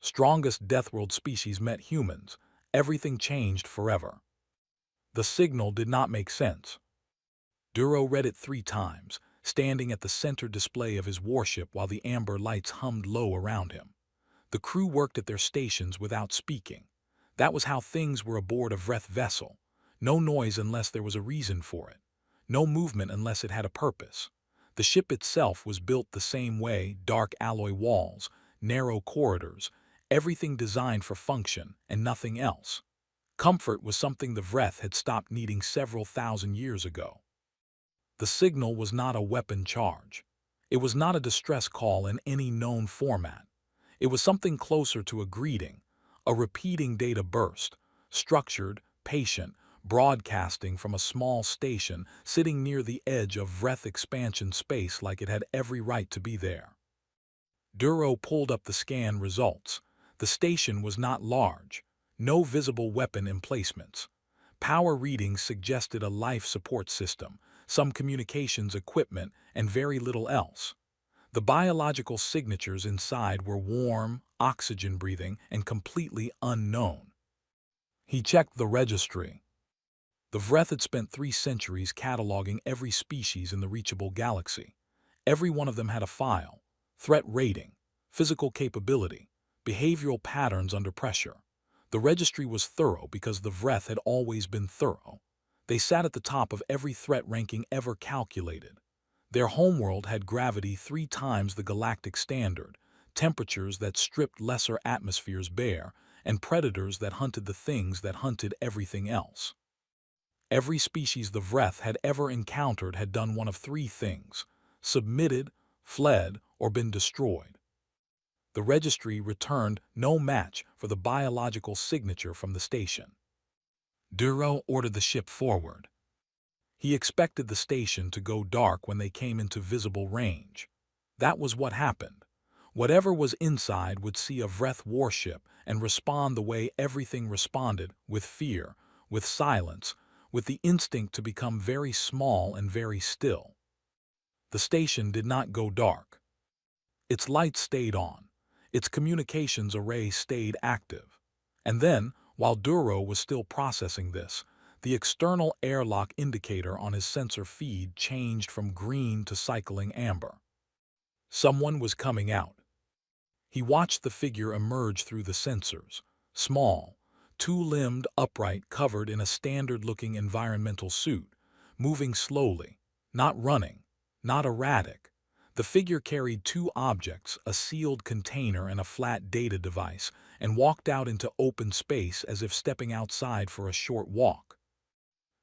strongest Deathworld species met humans, everything changed forever. The signal did not make sense. Duro read it 3 times, standing at the center display of his warship while the amber lights hummed low around him. The crew worked at their stations without speaking. That was how things were aboard a Vreth vessel. No noise unless there was a reason for it. No movement unless it had a purpose. The ship itself was built the same way, dark alloy walls, narrow corridors, everything designed for function and nothing else. Comfort was something the Vreth had stopped needing several thousand years ago. The signal was not a weapon charge. It was not a distress call in any known format. It was something closer to a greeting, a repeating data burst, structured, patient, broadcasting from a small station sitting near the edge of Vreth expansion space like it had every right to be there. Duro pulled up the scan results. The station was not large. No visible weapon emplacements. Power readings suggested a life support system, some communications equipment, and very little else. The biological signatures inside were warm, oxygen-breathing, and completely unknown. He checked the registry. The Vreth had spent 3 centuries cataloging every species in the reachable galaxy. Every one of them had a file, threat rating, physical capability, behavioral patterns under pressure. The registry was thorough because the Vreth had always been thorough. They sat at the top of every threat ranking ever calculated. Their homeworld had gravity 3 times the galactic standard, temperatures that stripped lesser atmospheres bare, and predators that hunted the things that hunted everything else. Every species the Vreth had ever encountered had done one of 3 things: submitted, fled, or been destroyed. The registry returned no match for the biological signature from the station. Duro ordered the ship forward. He expected the station to go dark when they came into visible range. That was what happened. Whatever was inside would see a Vreth warship and respond the way everything responded, with fear, with silence, with the instinct to become very small and very still. The station did not go dark. Its lights stayed on. Its communications array stayed active. And then, while Duro was still processing this, the external airlock indicator on his sensor feed changed from green to cycling amber. Someone was coming out. He watched the figure emerge through the sensors, small, 2-limbed, upright, covered in a standard-looking environmental suit, moving slowly, not running, not erratic. The figure carried 2 objects, a sealed container and a flat data device, and walked out into open space as if stepping outside for a short walk.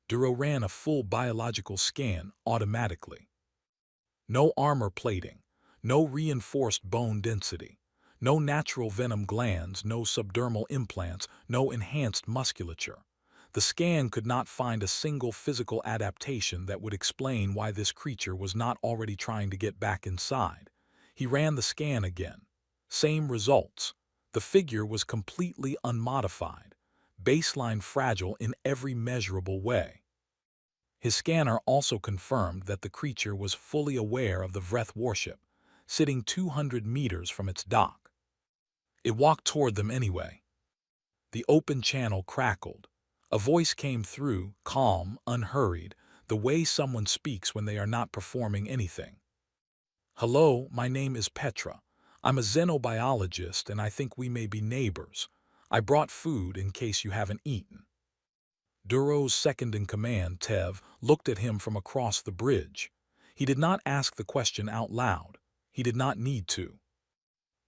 Duro ran a full biological scan automatically. No armor plating, no reinforced bone density, no natural venom glands, no subdermal implants, no enhanced musculature. The scan could not find a single physical adaptation that would explain why this creature was not already trying to get back inside. He ran the scan again. Same results. The figure was completely unmodified, baseline fragile in every measurable way. His scanner also confirmed that the creature was fully aware of the Vreth warship, sitting 200 meters from its dock. It walked toward them anyway. The open channel crackled. A voice came through, calm, unhurried, the way someone speaks when they are not performing anything. "Hello, my name is Petra. I'm a xenobiologist and I think we may be neighbors. I brought food in case you haven't eaten." Duro's second-in-command, Tev, looked at him from across the bridge. He did not ask the question out loud. He did not need to.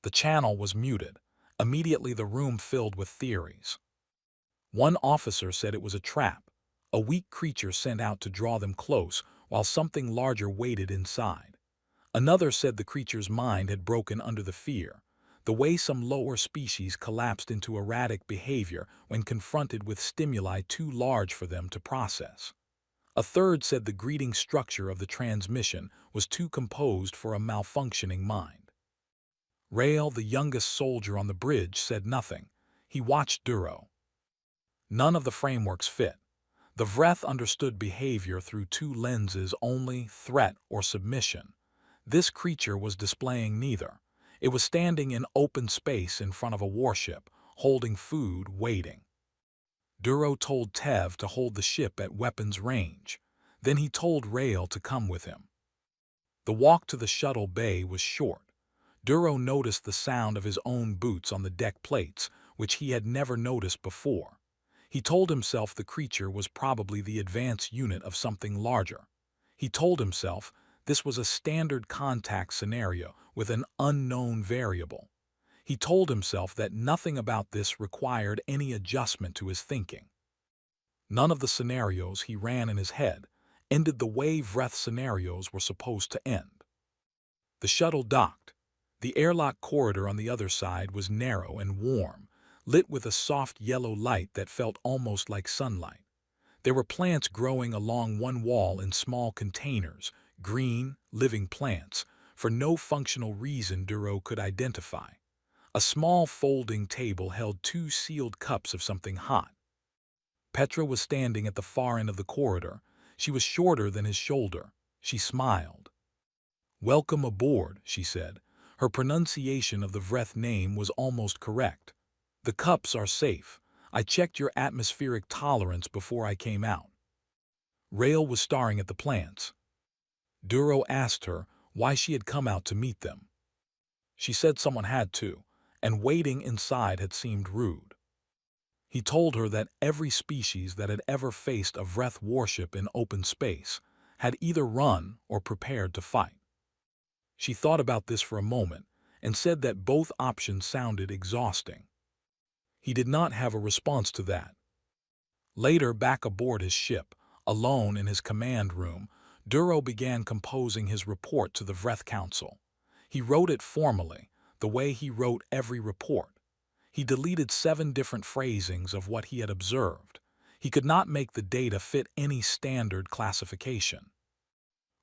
The channel was muted. Immediately the room filled with theories. One officer said it was a trap, a weak creature sent out to draw them close while something larger waited inside. Another said the creature's mind had broken under the fear, the way some lower species collapsed into erratic behavior when confronted with stimuli too large for them to process. A third said the greeting structure of the transmission was too composed for a malfunctioning mind. Rael, the youngest soldier on the bridge, said nothing. He watched Duro. None of the frameworks fit. The Vreth understood behavior through 2 lenses only: threat or submission. This creature was displaying neither. It was standing in open space in front of a warship, holding food, waiting. Duro told Tev to hold the ship at weapons range. Then he told Rael to come with him. The walk to the shuttle bay was short. Duro noticed the sound of his own boots on the deck plates, which he had never noticed before. He told himself the creature was probably the advance unit of something larger. He told himself this was a standard contact scenario with an unknown variable. He told himself that nothing about this required any adjustment to his thinking. None of the scenarios he ran in his head ended the way Vreth scenarios were supposed to end. The shuttle docked. The airlock corridor on the other side was narrow and warm, lit with a soft yellow light that felt almost like sunlight. There were plants growing along one wall in small containers, green, living plants, for no functional reason Duro could identify. A small folding table held 2 sealed cups of something hot. Petra was standing at the far end of the corridor. She was shorter than his shoulder. She smiled. "Welcome aboard," she said. Her pronunciation of the Vreth name was almost correct. "The cups are safe. I checked your atmospheric tolerance before I came out." Rael was staring at the plants. Duro asked her why she had come out to meet them. She said someone had to, and waiting inside had seemed rude. He told her that every species that had ever faced a Vreth warship in open space had either run or prepared to fight. She thought about this for a moment and said that both options sounded exhausting. He did not have a response to that. Later, back aboard his ship, alone in his command room, Duro began composing his report to the Vreth Council. He wrote it formally, the way he wrote every report. He deleted 7 different phrasings of what he had observed. He could not make the data fit any standard classification.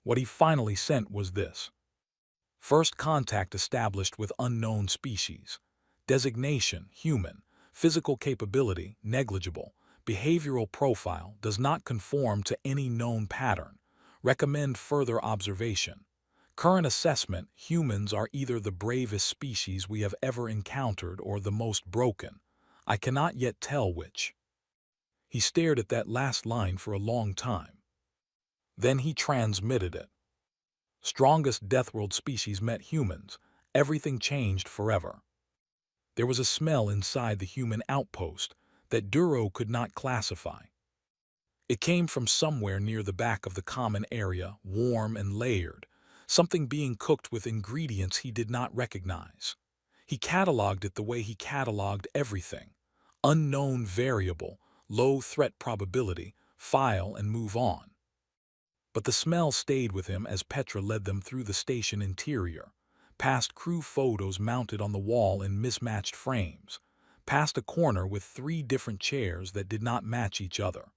What he finally sent was this: first contact established with unknown species. Designation, human. Physical capability, negligible. Behavioral profile, does not conform to any known pattern. Recommend further observation. Current assessment, humans are either the bravest species we have ever encountered or the most broken. I cannot yet tell which. He stared at that last line for a long time. Then he transmitted it. Strongest Deathworld species met humans. Everything changed forever. There was a smell inside the human outpost that Duro could not classify. It came from somewhere near the back of the common area, warm and layered, something being cooked with ingredients he did not recognize. He cataloged it the way he cataloged everything: unknown variable, low threat probability, file and move on. But the smell stayed with him as Petra led them through the station interior, past crew photos mounted on the wall in mismatched frames, past a corner with 3 different chairs that did not match each other,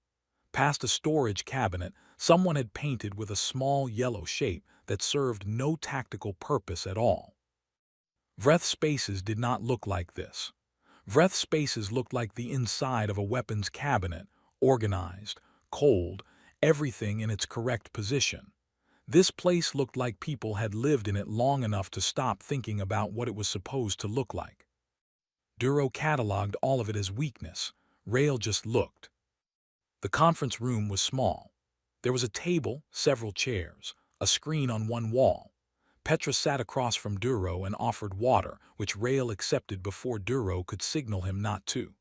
past a storage cabinet someone had painted with a small yellow shape that served no tactical purpose at all. Vreth spaces did not look like this. Vreth spaces looked like the inside of a weapons cabinet, organized, cold, everything in its correct position. This place looked like people had lived in it long enough to stop thinking about what it was supposed to look like. Duro cataloged all of it as weakness. Rael just looked. The conference room was small. There was a table, several chairs, a screen on one wall. Petra sat across from Duro and offered water, which Rael accepted before Duro could signal him not to.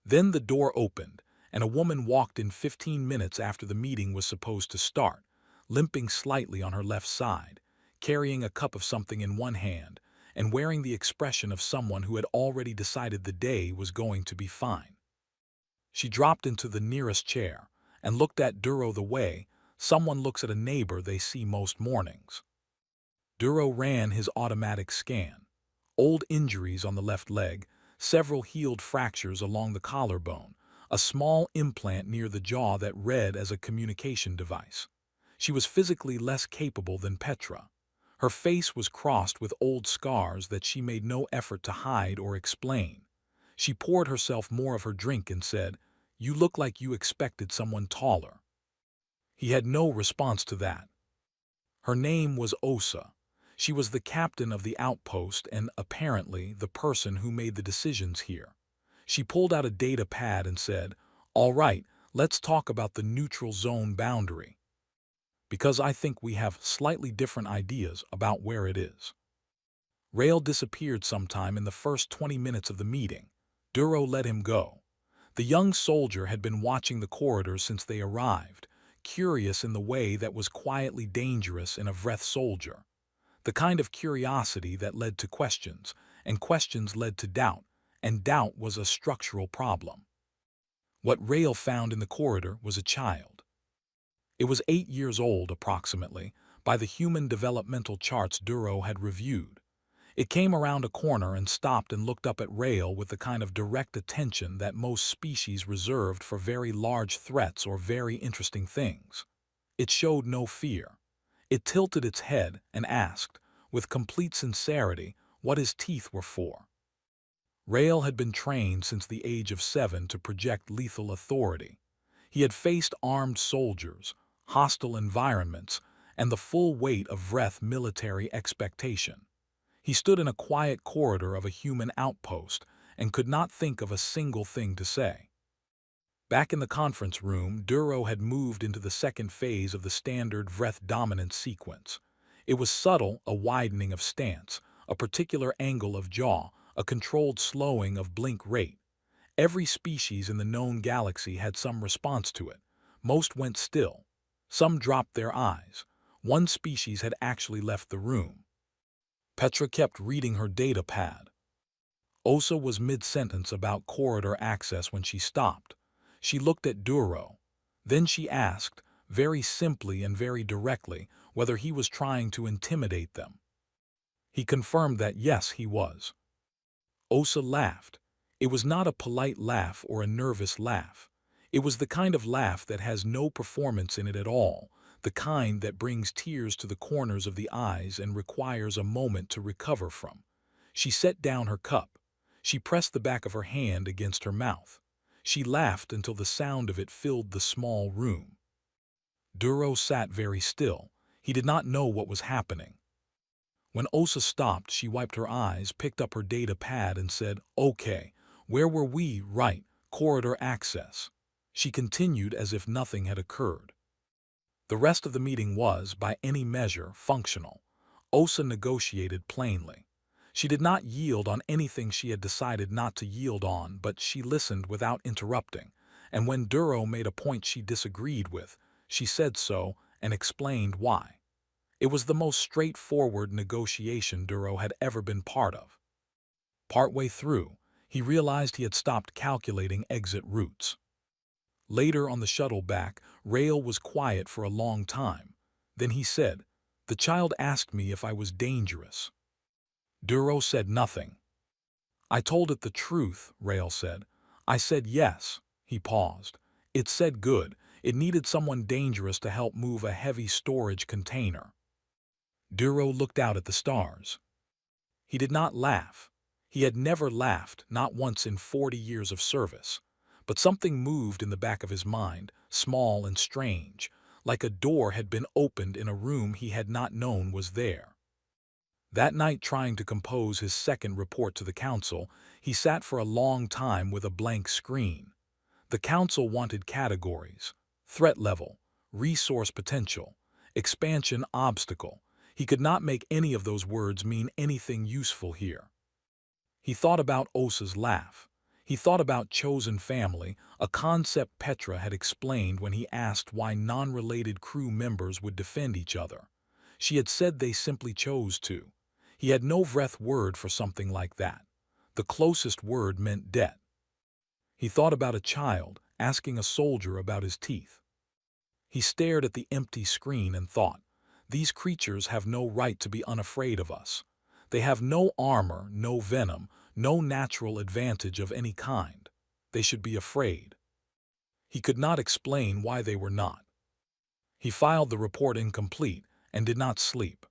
Then the door opened, and a woman walked in 15 minutes after the meeting was supposed to start, limping slightly on her left side, carrying a cup of something in one hand, and wearing the expression of someone who had already decided the day was going to be fine. She dropped into the nearest chair and looked at Duro the way someone looks at a neighbor they see most mornings. Duro ran his automatic scan. Old injuries on the left leg, several healed fractures along the collarbone, a small implant near the jaw that read as a communication device. She was physically less capable than Petra. Her face was crossed with old scars that she made no effort to hide or explain. She poured herself more of her drink and said, "You look like you expected someone taller." He had no response to that. Her name was Osa. She was the captain of the outpost and, apparently, the person who made the decisions here. She pulled out a data pad and said, "All right, let's talk about the neutral zone boundary, because I think we have slightly different ideas about where it is." Rail disappeared sometime in the first 20 minutes of the meeting. Duro let him go. The young soldier had been watching the corridors since they arrived, curious in the way that was quietly dangerous in a Vreth soldier. The kind of curiosity that led to questions, and questions led to doubt, and doubt was a structural problem. What Rail found in the corridor was a child. It was 8 years old, approximately, by the human developmental charts Duro had reviewed. It came around a corner and stopped and looked up at Rail with the kind of direct attention that most species reserved for very large threats or very interesting things. It showed no fear. It tilted its head and asked, with complete sincerity, what his teeth were for. Rail had been trained since the age of 7 to project lethal authority. He had faced armed soldiers, hostile environments, and the full weight of Vreth military expectation. He stood in a quiet corridor of a human outpost and could not think of a single thing to say. Back in the conference room, Duro had moved into the second phase of the standard Vreth dominance sequence. It was subtle, a widening of stance, a particular angle of jaw, a controlled slowing of blink rate. Every species in the known galaxy had some response to it. Most went still. Some dropped their eyes. One species had actually left the room. Petra kept reading her data pad. Osa was mid-sentence about corridor access when she stopped. She looked at Duro. Then she asked, very simply and very directly, whether he was trying to intimidate them. He confirmed that yes, he was. Osa laughed. It was not a polite laugh or a nervous laugh. It was the kind of laugh that has no performance in it at all, the kind that brings tears to the corners of the eyes and requires a moment to recover from. She set down her cup. She pressed the back of her hand against her mouth. She laughed until the sound of it filled the small room. Duro sat very still. He did not know what was happening. When Osa stopped, she wiped her eyes, picked up her data pad and said, "Okay, where were we? Right, corridor access." She continued as if nothing had occurred. The rest of the meeting was, by any measure, functional. Osa negotiated plainly. She did not yield on anything she had decided not to yield on, but she listened without interrupting, and when Duro made a point she disagreed with, she said so and explained why. It was the most straightforward negotiation Duro had ever been part of. Partway through, he realized he had stopped calculating exit routes. Later on the shuttle back, Rail was quiet for a long time. Then he said, "The child asked me if I was dangerous." Duro said nothing. "I told it the truth," Rail said. "I said yes." He paused. "It said good. It needed someone dangerous to help move a heavy storage container." Duro looked out at the stars. He did not laugh. He had never laughed, not once in 40 years of service. But something moved in the back of his mind, small and strange, like a door had been opened in a room he had not known was there. That night, trying to compose his second report to the council, he sat for a long time with a blank screen. The council wanted categories: threat level, resource potential, expansion obstacle. He could not make any of those words mean anything useful here. He thought about Osa's laugh. He thought about chosen family, a concept Petra had explained when he asked why non-related crew members would defend each other. She had said they simply chose to. He had no Vreth word for something like that. The closest word meant debt. He thought about a child asking a soldier about his teeth. He stared at the empty screen and thought, these creatures have no right to be unafraid of us. They have no armor, no venom, no natural advantage of any kind. They should be afraid. He could not explain why they were not. He filed the report incomplete and did not sleep.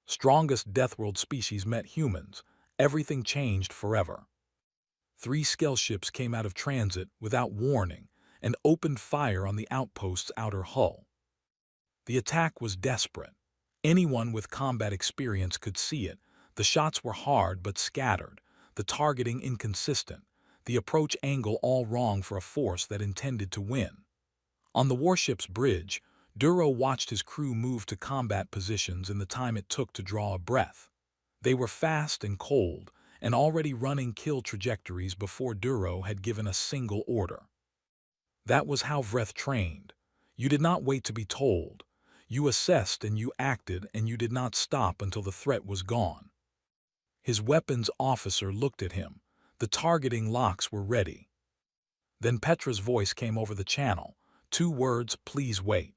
Strongest Deathworld species met humans. Everything changed forever. 3 scale ships came out of transit without warning and opened fire on the outpost's outer hull. The attack was desperate. Anyone with combat experience could see it. The shots were hard but scattered, the targeting inconsistent, the approach angle all wrong for a force that intended to win. On the warship's bridge, Duro watched his crew move to combat positions in the time it took to draw a breath. They were fast and cold, and already running kill trajectories before Duro had given a single order. That was how Vreth trained. You did not wait to be told. You assessed and you acted, and you did not stop until the threat was gone. His weapons officer looked at him. The targeting locks were ready. Then Petra's voice came over the channel. 2 words, please wait.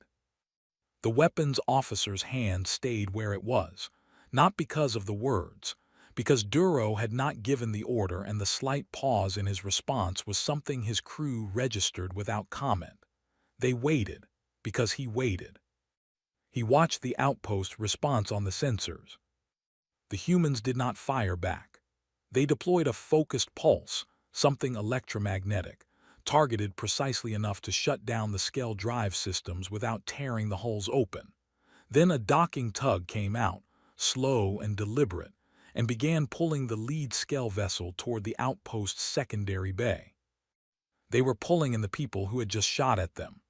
The weapons officer's hand stayed where it was, not because of the words, because Duro had not given the order, and the slight pause in his response was something his crew registered without comment. They waited, because he waited. He watched the outpost response on the sensors. The humans did not fire back. They deployed a focused pulse, something electromagnetic, targeted precisely enough to shut down the Skell drive systems without tearing the hulls open. Then a docking tug came out, slow and deliberate, and began pulling the lead Skell vessel toward the outpost's secondary bay. They were pulling in the people who had just shot at them.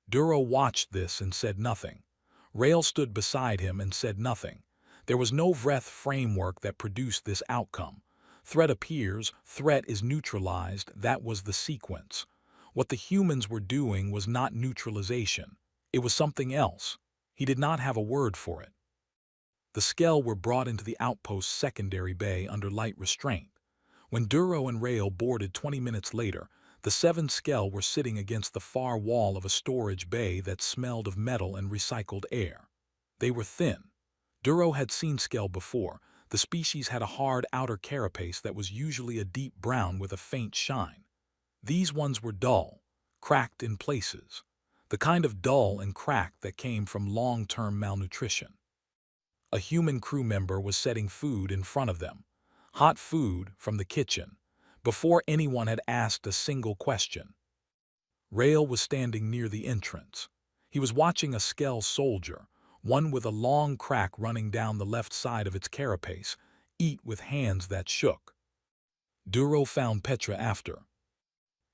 Duro watched this and said nothing. Rail stood beside him and said nothing. There was no Vreth framework that produced this outcome. Threat appears, threat is neutralized, that was the sequence. What the humans were doing was not neutralization. It was something else. He did not have a word for it. The Skell were brought into the outpost's secondary bay under light restraint. When Duro and Rail boarded 20 minutes later, the 7 Skell were sitting against the far wall of a storage bay that smelled of metal and recycled air. They were thin. Duro had seen Skell before. The species had a hard outer carapace that was usually a deep brown with a faint shine. These ones were dull, cracked in places, the kind of dull and cracked that came from long-term malnutrition. A human crew member was setting food in front of them, hot food from the kitchen, before anyone had asked a single question. Rail was standing near the entrance. He was watching a Skell soldier, one with a long crack running down the left side of its carapace, eat with hands that shook. Duro found Petra after.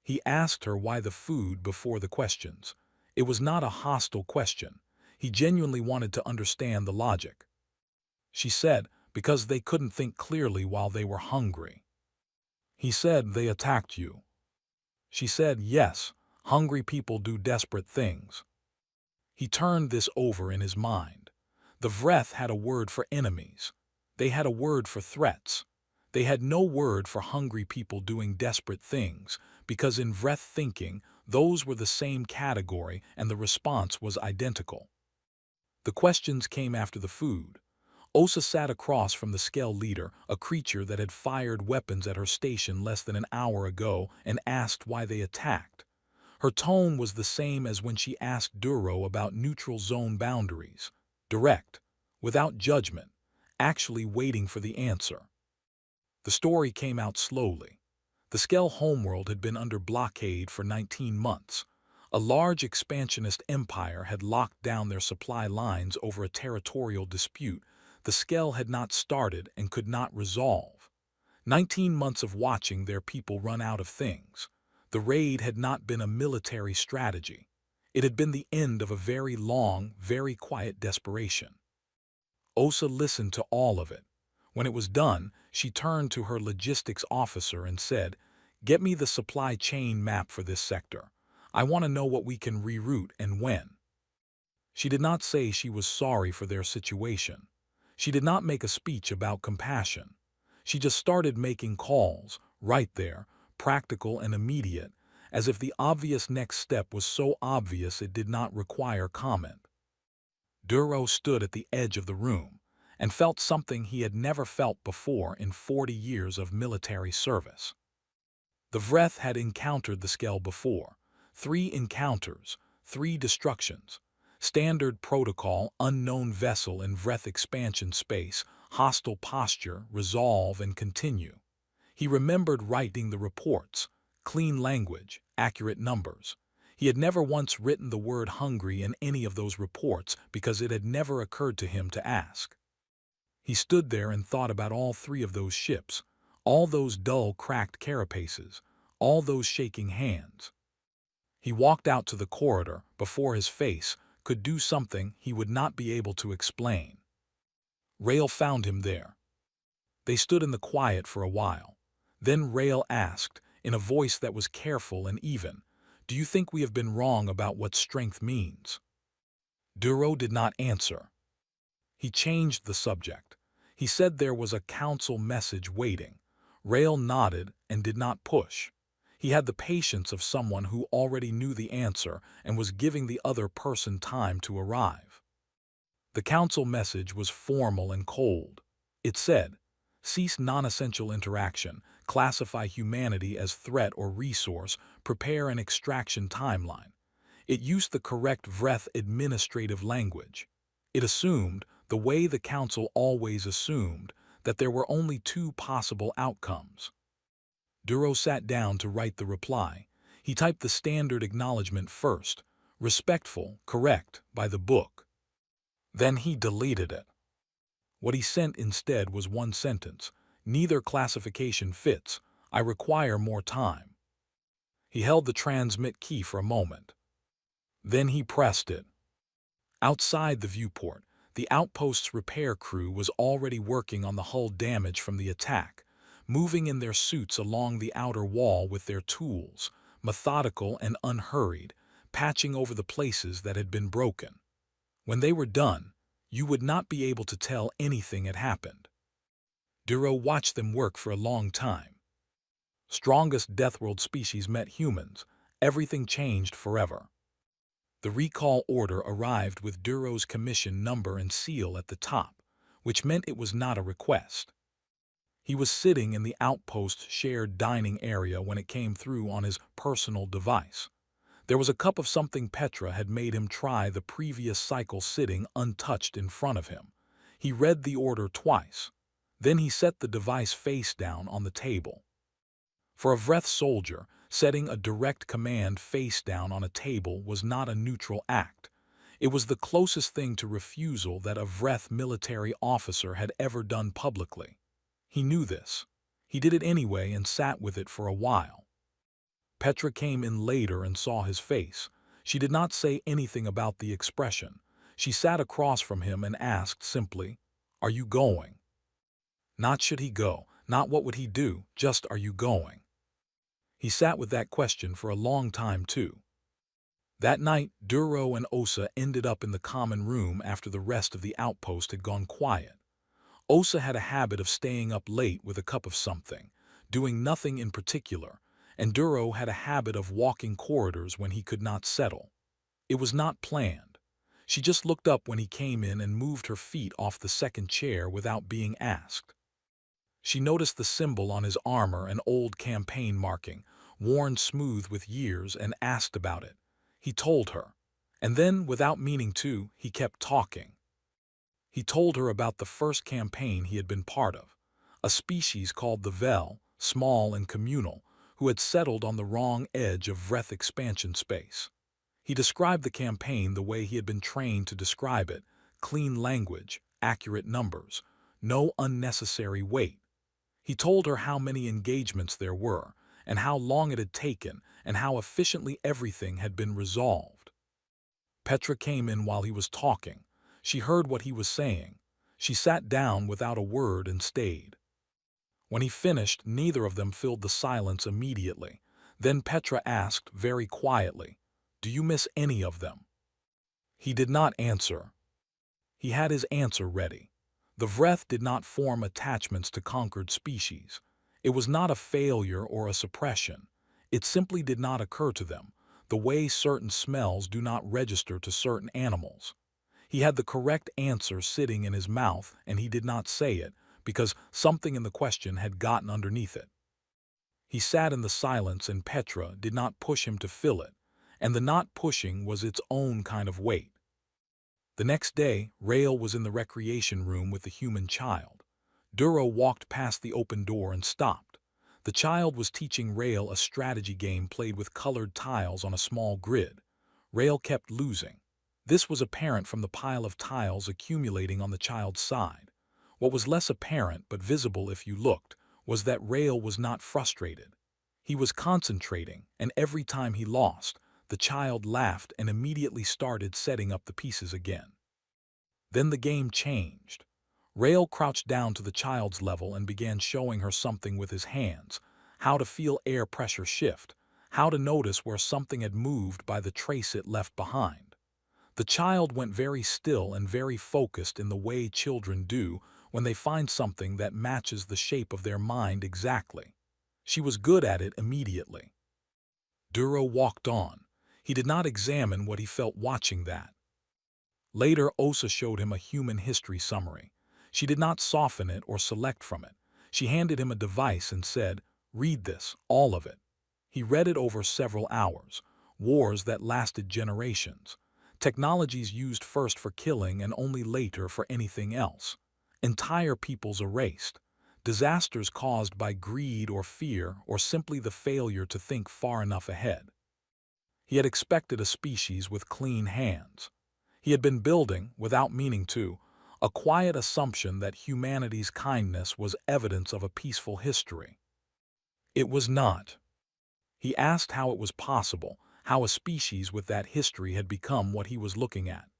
He asked her why the food before the questions. It was not a hostile question. He genuinely wanted to understand the logic. She said, because they couldn't think clearly while they were hungry. He said, they attacked you. She said, yes, hungry people do desperate things. He turned this over in his mind. The Vreth had a word for enemies. They had a word for threats. They had no word for hungry people doing desperate things, because in Vreth thinking, those were the same category and the response was identical. The questions came after the food. Osa sat across from the Skell leader, a creature that had fired weapons at her station less than an hour ago, and asked why they attacked. Her tone was the same as when she asked Duro about neutral zone boundaries. Direct, without judgment, actually waiting for the answer. The story came out slowly. The Skell homeworld had been under blockade for 19 months. A large expansionist empire had locked down their supply lines over a territorial dispute the Skell had not started and could not resolve. 19 months of watching their people run out of things. The raid had not been a military strategy. It had been the end of a very long, very quiet desperation. Osa listened to all of it. When it was done, she turned to her logistics officer and said, "Get me the supply chain map for this sector. I want to know what we can reroute and when." She did not say she was sorry for their situation. She did not make a speech about compassion. She just started making calls, right there, practical and immediate, as if the obvious next step was so obvious it did not require comment. Duro stood at the edge of the room and felt something he had never felt before in 40 years of military service. The Vreth had encountered the Skell before. 3 encounters, 3 destructions. Standard protocol, unknown vessel in Vreth expansion space, hostile posture, resolve, and continue. He remembered writing the reports, clean language, accurate numbers. He had never once written the word hungry in any of those reports because it had never occurred to him to ask. He stood there and thought about all three of those ships, all those dull, cracked carapaces, all those shaking hands. He walked out to the corridor before his face could do something he would not be able to explain. Rail found him there. They stood in the quiet for a while. Then Rail asked, in a voice that was careful and even, "Do you think we have been wrong about what strength means?" Duro did not answer. He changed the subject. He said there was a council message waiting. Rail nodded and did not push. He had the patience of someone who already knew the answer and was giving the other person time to arrive. The council message was formal and cold. It said, "Cease non-essential interaction, classify humanity as threat or resource, prepare an extraction timeline." It used the correct Vreth administrative language. It assumed, the way the council always assumed, that there were only two possible outcomes. Duro sat down to write the reply. He typed the standard acknowledgement first, respectful, correct, by the book. Then he deleted it. What he sent instead was one sentence: "Neither classification fits. I require more time." He held the transmit key for a moment. Then he pressed it. Outside the viewport, the outpost's repair crew was already working on the hull damage from the attack, moving in their suits along the outer wall with their tools, methodical and unhurried, patching over the places that had been broken. When they were done, you would not be able to tell anything had happened. Duro watched them work for a long time. Strongest Deathworld species met humans. Everything changed forever. The recall order arrived with Duro's commission number and seal at the top, which meant it was not a request. He was sitting in the outpost's shared dining area when it came through on his personal device. There was a cup of something Petra had made him try the previous cycle sitting untouched in front of him. He read the order twice. Then he set the device face down on the table. For a Vreth soldier, setting a direct command face down on a table was not a neutral act. It was the closest thing to refusal that a Vreth military officer had ever done publicly. He knew this. He did it anyway and sat with it for a while. Petra came in later and saw his face. She did not say anything about the expression. She sat across from him and asked simply, "Are you going?" Not should he go, not what would he do, just are you going? He sat with that question for a long time too. That night, Duro and Osa ended up in the common room after the rest of the outpost had gone quiet. Osa had a habit of staying up late with a cup of something, doing nothing in particular, and Duro had a habit of walking corridors when he could not settle. It was not planned. She just looked up when he came in and moved her feet off the second chair without being asked. She noticed the symbol on his armor, an old campaign marking, worn smooth with years, and asked about it. He told her. And then, without meaning to, he kept talking. He told her about the first campaign he had been part of, a species called the Vel, small and communal, who had settled on the wrong edge of Vreth expansion space. He described the campaign the way he had been trained to describe it: clean language, accurate numbers, no unnecessary weight. He told her how many engagements there were, and how long it had taken, and how efficiently everything had been resolved. Petra came in while he was talking. She heard what he was saying. She sat down without a word and stayed. When he finished, neither of them filled the silence immediately. Then Petra asked very quietly, "Do you miss any of them?" He did not answer. He had his answer ready. The Vreth did not form attachments to conquered species. It was not a failure or a suppression. It simply did not occur to them, the way certain smells do not register to certain animals. He had the correct answer sitting in his mouth, and he did not say it, because something in the question had gotten underneath it. He sat in the silence, and Petra did not push him to fill it, and the not pushing was its own kind of weight. The next day, Rail was in the recreation room with the human child. Duro walked past the open door and stopped. The child was teaching Rail a strategy game played with colored tiles on a small grid. Rail kept losing. This was apparent from the pile of tiles accumulating on the child's side. What was less apparent, but visible if you looked, was that Rail was not frustrated. He was concentrating, and every time he lost, the child laughed and immediately started setting up the pieces again. Then the game changed. Rail crouched down to the child's level and began showing her something with his hands, how to feel air pressure shift, how to notice where something had moved by the trace it left behind. The child went very still and very focused in the way children do when they find something that matches the shape of their mind exactly. She was good at it immediately. Duro walked on. He did not examine what he felt watching that. Later, Osa showed him a human history summary. She did not soften it or select from it. She handed him a device and said, "Read this, all of it." He read it over several hours. Wars that lasted generations. Technologies used first for killing and only later for anything else. Entire peoples erased. Disasters caused by greed or fear or simply the failure to think far enough ahead. He had expected a species with clean hands. He had been building, without meaning to, a quiet assumption that humanity's kindness was evidence of a peaceful history. It was not. He asked how it was possible, how a species with that history had become what he was looking at.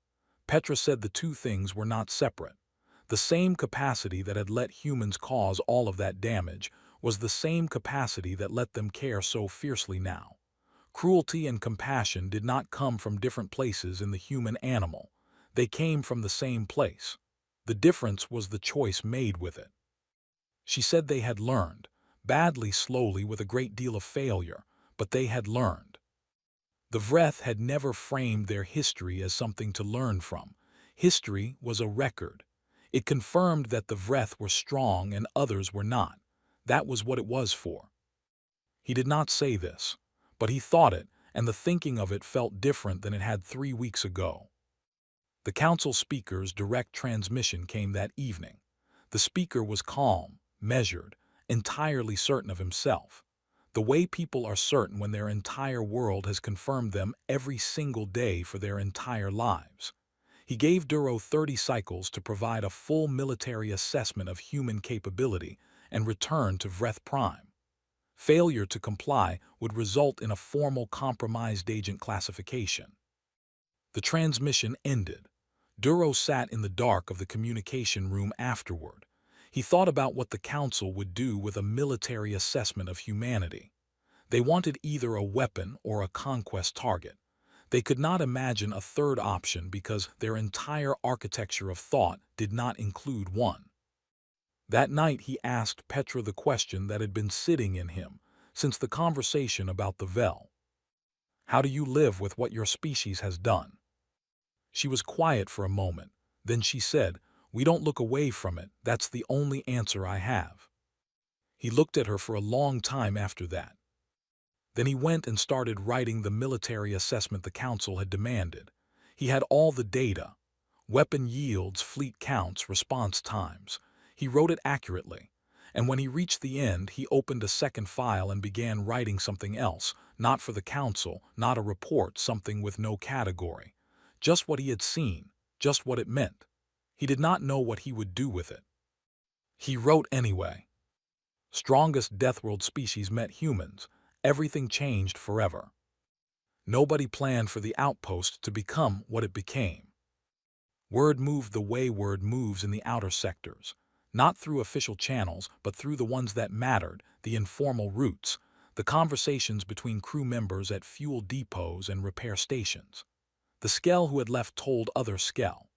Petra said the two things were not separate. The same capacity that had let humans cause all of that damage was the same capacity that let them care so fiercely now. Cruelty and compassion did not come from different places in the human animal. They came from the same place. The difference was the choice made with it. She said they had learned, badly, slowly, with a great deal of failure, but they had learned. The Vreth had never framed their history as something to learn from. History was a record. It confirmed that the Vreth were strong and others were not. That was what it was for. He did not say this, but he thought it, and the thinking of it felt different than it had 3 weeks ago. The council speaker's direct transmission came that evening. The speaker was calm, measured, entirely certain of himself. The way people are certain when their entire world has confirmed them every single day for their entire lives. He gave Duro 30 cycles to provide a full military assessment of human capability and return to Vreth Prime. Failure to comply would result in a formal compromised agent classification. The transmission ended. Duro sat in the dark of the communication room afterward. He thought about what the council would do with a military assessment of humanity. They wanted either a weapon or a conquest target. They could not imagine a third option because their entire architecture of thought did not include one. That night he asked Petra the question that had been sitting in him since the conversation about the Vel. How do you live with what your species has done? She was quiet for a moment. Then she said, "We don't look away from it. That's the only answer I have." He looked at her for a long time after that. Then he went and started writing the military assessment the council had demanded. He had all the data: weapon yields, fleet counts, response times. He wrote it accurately. And when he reached the end, he opened a second file and began writing something else, not for the council, not a report, something with no category. Just what he had seen, just what it meant. He did not know what he would do with it. He wrote anyway. Strongest Deathworld species met humans. Everything changed forever. Nobody planned for the outpost to become what it became. Word moved the way word moves in the outer sectors. Not through official channels, but through the ones that mattered, the informal routes, the conversations between crew members at fuel depots and repair stations. The Skell who had left told other Skell.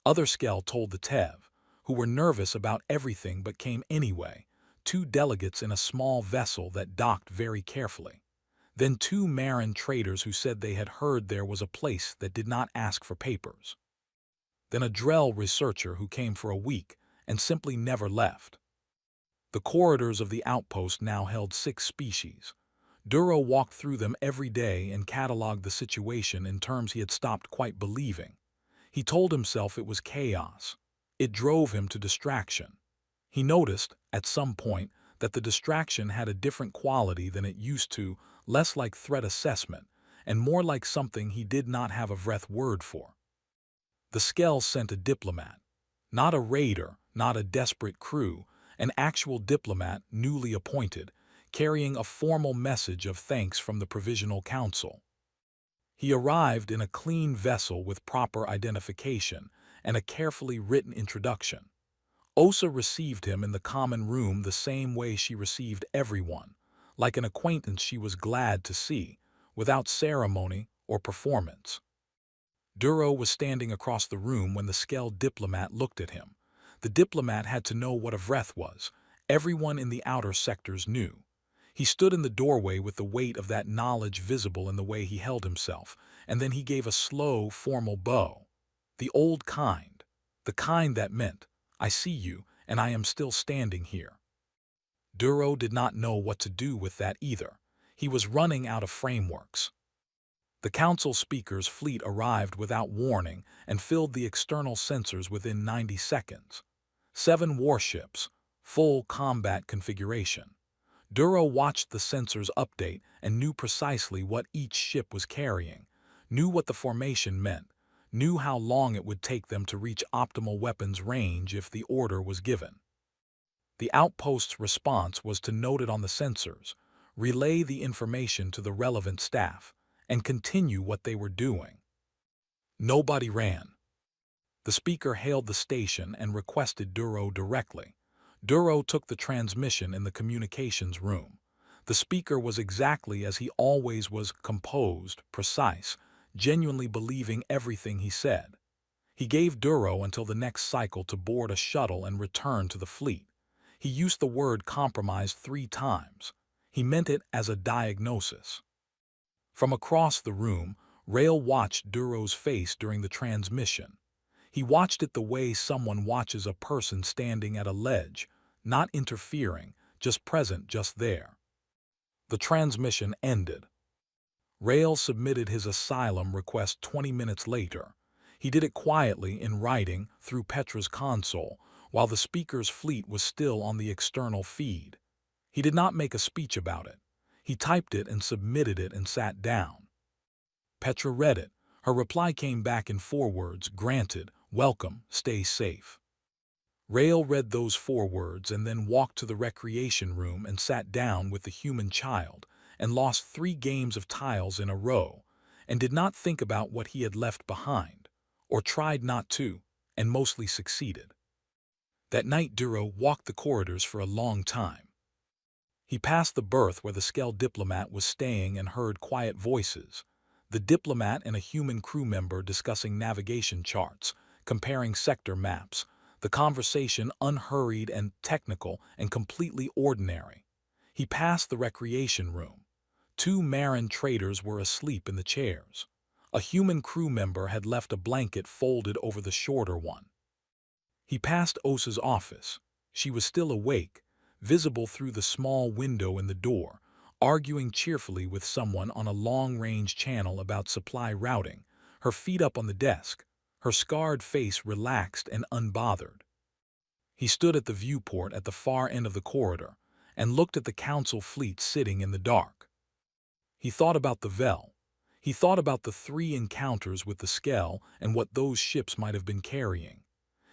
Other Skell told the Tev, who were nervous about everything but came anyway, 2 delegates in a small vessel that docked very carefully. Then 2 Marin traders who said they had heard there was a place that did not ask for papers. Then a Drell researcher who came for a week and simply never left. The corridors of the outpost now held 6 species. Duro walked through them every day and cataloged the situation in terms he had stopped quite believing. He told himself it was chaos. It drove him to distraction. He noticed, at some point, that the distraction had a different quality than it used to, less like threat assessment, and more like something he did not have a breath word for. The Skell sent a diplomat. Not a raider, not a desperate crew, an actual diplomat newly appointed, carrying a formal message of thanks from the Provisional Council. He arrived in a clean vessel with proper identification and a carefully written introduction. Osa received him in the common room the same way she received everyone, like an acquaintance she was glad to see, without ceremony or performance. Duro was standing across the room when the Skell diplomat looked at him. The diplomat had to know what a vreth was. Everyone in the outer sectors knew. He stood in the doorway with the weight of that knowledge visible in the way he held himself, and then he gave a slow, formal bow. The old kind. The kind that meant, I see you, and I am still standing here. Duro did not know what to do with that either. He was running out of frameworks. The council speaker's fleet arrived without warning and filled the external sensors within 90 seconds. 7 warships, full combat configuration. Duro watched the sensors update and knew precisely what each ship was carrying, knew what the formation meant, knew how long it would take them to reach optimal weapons range if the order was given. The outpost's response was to note it on the sensors, relay the information to the relevant staff, and continue what they were doing. Nobody ran. The speaker hailed the station and requested Duro directly. Duro took the transmission in the communications room. The speaker was exactly as he always was, composed, precise, genuinely believing everything he said. He gave Duro until the next cycle to board a shuttle and return to the fleet. He used the word compromise 3 times. He meant it as a diagnosis. From across the room, Rail watched Duro's face during the transmission. He watched it the way someone watches a person standing at a ledge, not interfering, just present, just there. The transmission ended. Rail submitted his asylum request 20 minutes later. He did it quietly in writing through Petra's console, while the speaker's fleet was still on the external feed. He did not make a speech about it. He typed it and submitted it and sat down. Petra read it. Her reply came back in 4 words, granted, welcome, stay safe. Rail read those 4 words and then walked to the recreation room and sat down with the human child and lost 3 games of tiles in a row and did not think about what he had left behind, or tried not to, and mostly succeeded. That night Duro walked the corridors for a long time. He passed the berth where the Skell diplomat was staying and heard quiet voices. The diplomat and a human crew member discussing navigation charts, comparing sector maps, the conversation unhurried and technical and completely ordinary. He passed the recreation room. 2 Marin traders were asleep in the chairs. A human crew member had left a blanket folded over the shorter one. He passed Osa's office. She was still awake, visible through the small window in the door, arguing cheerfully with someone on a long-range channel about supply routing, her feet up on the desk, her scarred face relaxed and unbothered. He stood at the viewport at the far end of the corridor and looked at the council fleet sitting in the dark. He thought about the Vel. He thought about the 3 encounters with the Skell and what those ships might have been carrying.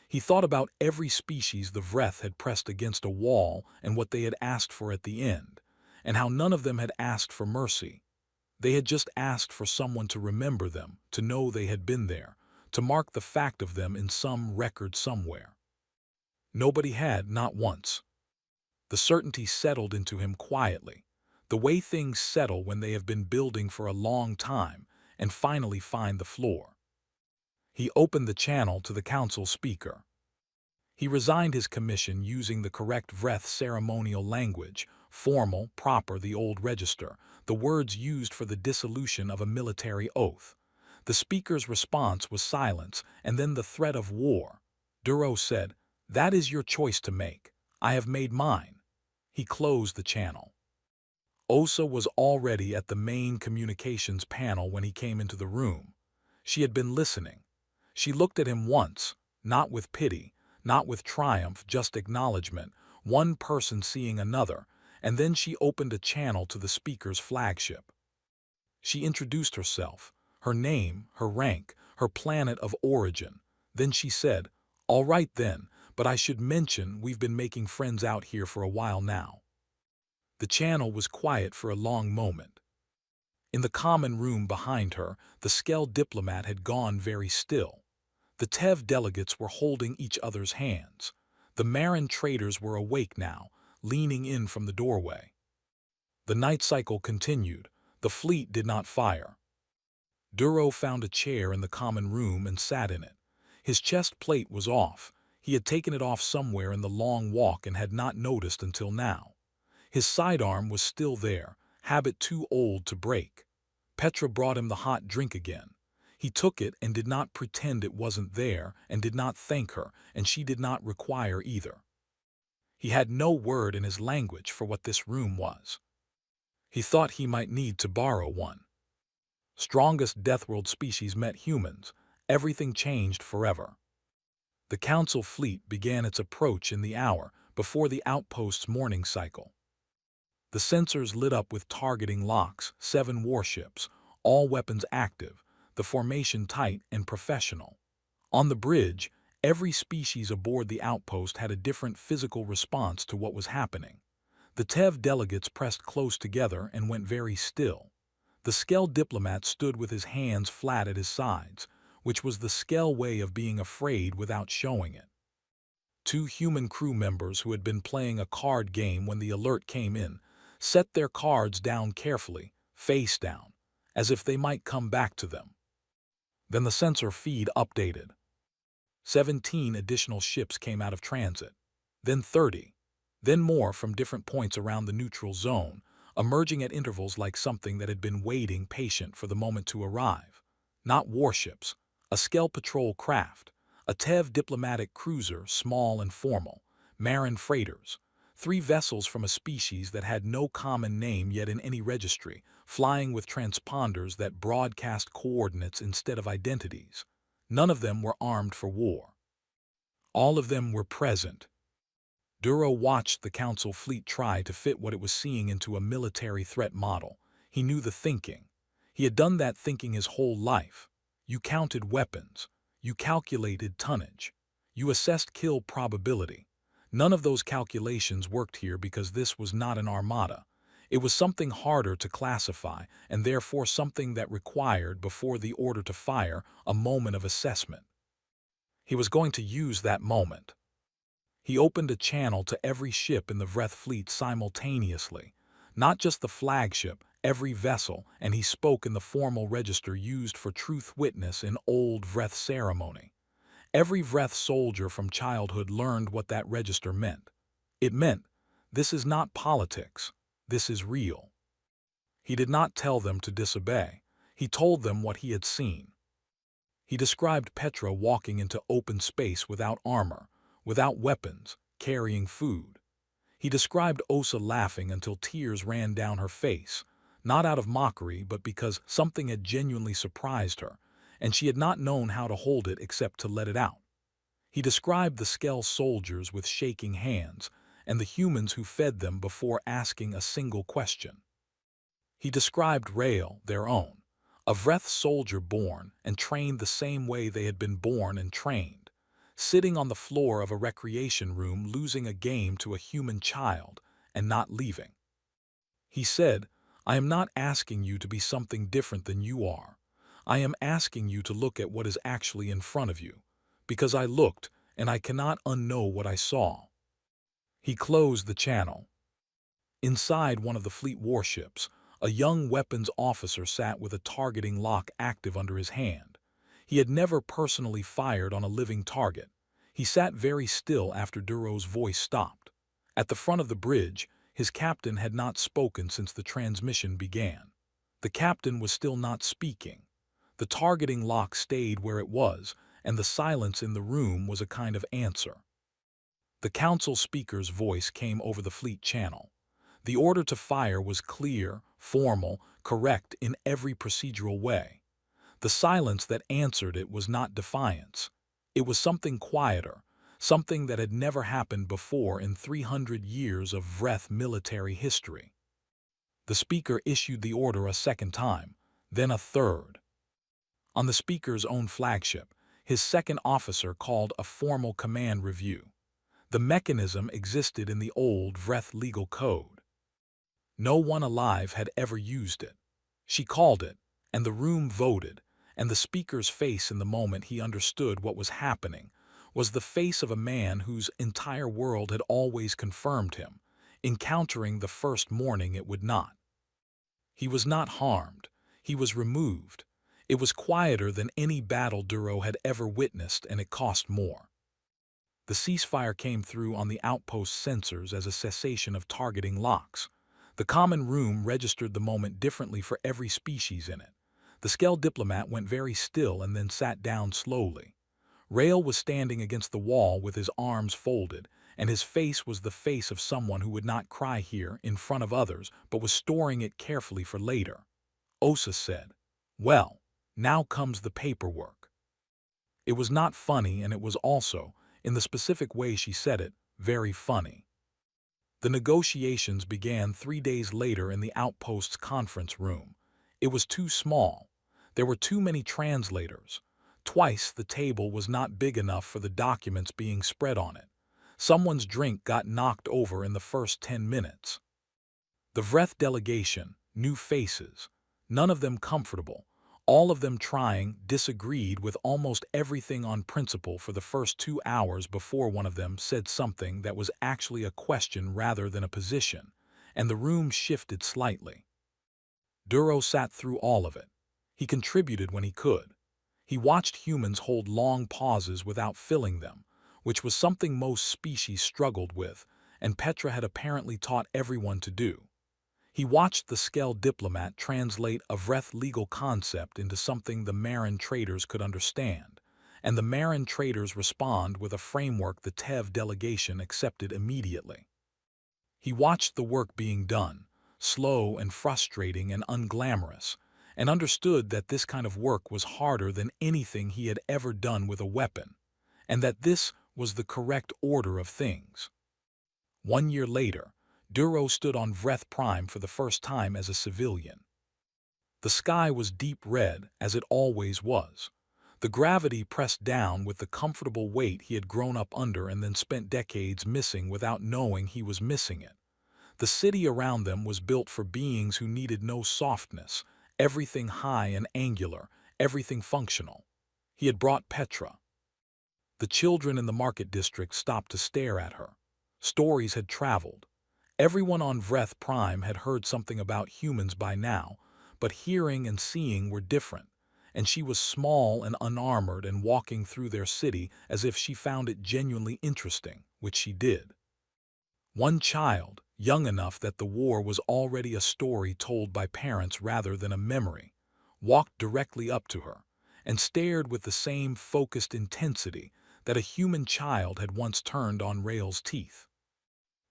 He thought about every species the Vreth had pressed against a wall and what they had asked for at the end, and how none of them had asked for mercy. They had just asked for someone to remember them, to know they had been there, to mark the fact of them in some record somewhere. Nobody had, not once. The certainty settled into him quietly, the way things settle when they have been building for a long time and finally find the floor. He opened the channel to the council speaker. He resigned his commission using the correct Vreth ceremonial language, formal, proper, the old register, the words used for the dissolution of a military oath. The speaker's response was silence and then the threat of war. Duro said, "That is your choice to make. I have made mine." He closed the channel. Osa was already at the main communications panel when he came into the room. She had been listening. She looked at him once, not with pity, not with triumph, just acknowledgement, one person seeing another, and then she opened a channel to the speaker's flagship. She introduced herself, her name, her rank, her planet of origin. Then she said, "All right then, but I should mention we've been making friends out here for a while now." The channel was quiet for a long moment. In the common room behind her, the Skell diplomat had gone very still. The Tev delegates were holding each other's hands. The Marin traders were awake now, leaning in from the doorway. The night cycle continued. The fleet did not fire. Duro found a chair in the common room and sat in it. His chest plate was off. He had taken it off somewhere in the long walk and had not noticed until now. His sidearm was still there, habit too old to break. Petra brought him the hot drink again. He took it and did not pretend it wasn't there, and did not thank her, and she did not require either. He had no word in his language for what this room was. He thought he might need to borrow one. Strongest Deathworld species met humans. Everything changed forever. The Council fleet began its approach in the hour before the outpost's morning cycle. The sensors lit up with targeting locks, 7 warships, all weapons active, the formation tight and professional. On the bridge, every species aboard the outpost had a different physical response to what was happening. The Tev delegates pressed close together and went very still. The Skell diplomat stood with his hands flat at his sides, which was the Skell way of being afraid without showing it. 2 human crew members who had been playing a card game when the alert came in set their cards down carefully, face down, as if they might come back to them. Then the sensor feed updated. 17 additional ships came out of transit, then 30, then more from different points around the neutral zone, emerging at intervals like something that had been waiting patient for the moment to arrive. Not warships, a Skell patrol craft, a Tev diplomatic cruiser, small and formal, Marin freighters, 3 vessels from a species that had no common name yet in any registry, flying with transponders that broadcast coordinates instead of identities. None of them were armed for war. All of them were present. Duro watched the Council fleet try to fit what it was seeing into a military threat model. He knew the thinking. He had done that thinking his whole life. You counted weapons. You calculated tonnage. You assessed kill probability. None of those calculations worked here because this was not an armada. It was something harder to classify, and therefore something that required, before the order to fire, a moment of assessment. He was going to use that moment. He opened a channel to every ship in the Vreth fleet simultaneously, not just the flagship, every vessel, and he spoke in the formal register used for truth witness in old Vreth ceremony. Every Vreth soldier from childhood learned what that register meant. It meant, this is not politics, this is real. He did not tell them to disobey. He told them what he had seen. He described Petra walking into open space without armor, without weapons, carrying food. He described Osa laughing until tears ran down her face, not out of mockery but because something had genuinely surprised her, and she had not known how to hold it except to let it out. He described the Skell soldiers with shaking hands, and the humans who fed them before asking a single question. He described Rael, their own, a Vreth soldier born and trained the same way they had been born and trained, sitting on the floor of a recreation room losing a game to a human child and not leaving. He said, I am not asking you to be something different than you are. I am asking you to look at what is actually in front of you, because I looked and I cannot unknow what I saw. He closed the channel. Inside one of the fleet warships, a young weapons officer sat with a targeting lock active under his hand. He had never personally fired on a living target. He sat very still after Duro's voice stopped. At the front of the bridge, his captain had not spoken since the transmission began. The captain was still not speaking. The targeting lock stayed where it was, and the silence in the room was a kind of answer. The council speaker's voice came over the fleet channel. The order to fire was clear, formal, correct in every procedural way. The silence that answered it was not defiance. It was something quieter, something that had never happened before in 300 years of Vreth military history. The speaker issued the order a second time, then a third. On the speaker's own flagship, his second officer called a formal command review. The mechanism existed in the old Vreth legal code. No one alive had ever used it. She called it, and the room voted, and the speaker's face in the moment he understood what was happening was the face of a man whose entire world had always confirmed him, encountering the first morning it would not. He was not harmed. He was removed. It was quieter than any battle Duro had ever witnessed, and it cost more. The ceasefire came through on the outpost sensors as a cessation of targeting locks. The common room registered the moment differently for every species in it. The Skell diplomat went very still and then sat down slowly. Rail was standing against the wall with his arms folded, and his face was the face of someone who would not cry here in front of others, but was storing it carefully for later. Osa said, "Well, now comes the paperwork." It was not funny, and it was also, in the specific way she said it, very funny. The negotiations began 3 days later in the outpost's conference room. It was too small. There were too many translators. Twice the table was not big enough for the documents being spread on it. Someone's drink got knocked over in the first 10 minutes. The Vreth delegation, new faces, none of them comfortable, all of them trying, disagreed with almost everything on principle for the first 2 hours before one of them said something that was actually a question rather than a position, and the room shifted slightly. Duro sat through all of it. He contributed when he could. He watched humans hold long pauses without filling them, which was something most species struggled with, and Petra had apparently taught everyone to do. He watched the Skell diplomat translate a Vreth legal concept into something the Marin traders could understand, and the Marin traders respond with a framework the Tev delegation accepted immediately. He watched the work being done, slow and frustrating and unglamorous, and understood that this kind of work was harder than anything he had ever done with a weapon, and that this was the correct order of things. 1 year later, Duro stood on Vreth Prime for the first time as a civilian. The sky was deep red, as it always was. The gravity pressed down with the comfortable weight he had grown up under and then spent decades missing without knowing he was missing it. The city around them was built for beings who needed no softness, everything high and angular, everything functional. He had brought Petra. The children in the market district stopped to stare at her. Stories had traveled. Everyone on Vreth Prime had heard something about humans by now, but hearing and seeing were different, and she was small and unarmored and walking through their city as if she found it genuinely interesting, which she did. One child, young enough that the war was already a story told by parents rather than a memory, walked directly up to her and stared with the same focused intensity that a human child had once turned on Rail's teeth.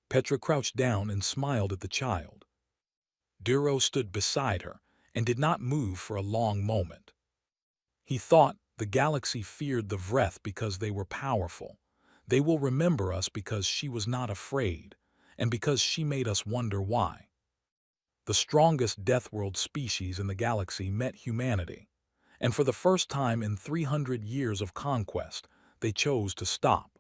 Petra crouched down and smiled at the child. Duro stood beside her and did not move for a long moment. He thought the galaxy feared the Vreth because they were powerful. They will remember us because she was not afraid, and because she made us wonder why. The strongest Deathworld species in the galaxy met humanity, and for the first time in 300 years of conquest, they chose to stop.